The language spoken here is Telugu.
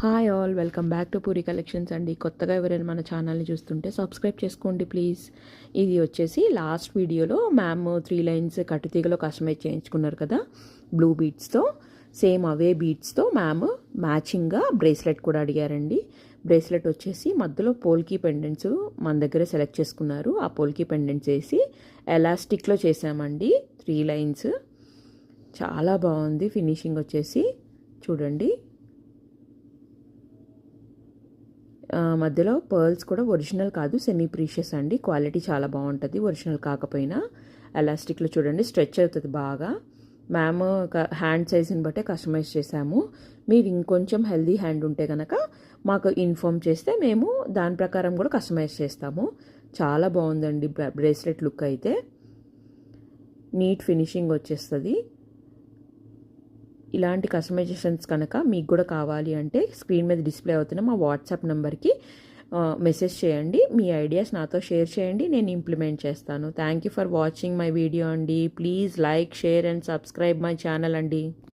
Hi all, welcome back to puri collections అండి. కొత్తగా ఎవరైనా మన ఛానల్ని చూస్తుంటే సబ్స్క్రైబ్ చేసుకోండి ప్లీజ్. ఇది వచ్చేసి లాస్ట్ వీడియోలో మ్యామ్ 3 లైన్స్ కట్టుతీగలో కస్టమైజ్ చేయించుకున్నారు కదా బ్లూ బీడ్స్తో. సేమ్ అవే బీడ్స్తో మ్యామ్ మ్యాచింగ్గా బ్రేస్లెట్ కూడా అడిగారండి. బ్రేస్లెట్ వచ్చేసి మధ్యలో పోల్కీ పెండెంట్స్ మన దగ్గర సెలెక్ట్ చేసుకున్నారు. ఆ పోల్కీ పెండెంట్స్ వేసి ఎలాస్టిక్లో చేసామండి 3 లైన్స్. చాలా బాగుంది ఫినిషింగ్ వచ్చేసి, చూడండి. మధ్యలో పర్ల్స్ కూడా ఒరిజినల్ కాదు, సెమీ ప్రీషియస్ అండి. క్వాలిటీ చాలా బాగుంటుంది ఒరిజినల్ కాకపోయినా. ఎలాస్టిక్లో చూడండి స్ట్రెచ్ అవుతుంది బాగా. మ్యామ్ హ్యాండ్ సైజుని బట్టే కస్టమైజ్ చేశాము. మీరు ఇంకొంచెం హెల్దీ హ్యాండ్ ఉంటే కనుక మాకు ఇన్ఫామ్ చేస్తే మేము దాని ప్రకారం కూడా కస్టమైజ్ చేస్తాము. చాలా బాగుందండి బ్రేస్లెట్ లుక్ అయితే. నీట్ ఫినిషింగ్ వచ్చేస్తుంది. ఇలాంటి కస్టమైజేషన్స్ కనుక మీకు కూడా కావాలి అంటే స్క్రీన్ మీద డిస్ప్లే అవుతున్న మా వాట్సాప్ నెంబర్కి మెసేజ్ చేయండి. మీ ఐడియాస్ నాతో షేర్ చేయండి, నేను ఇంప్లిమెంట్ చేస్తాను. Thank you for watching my video అండి. Please like, share and subscribe my channel అండి.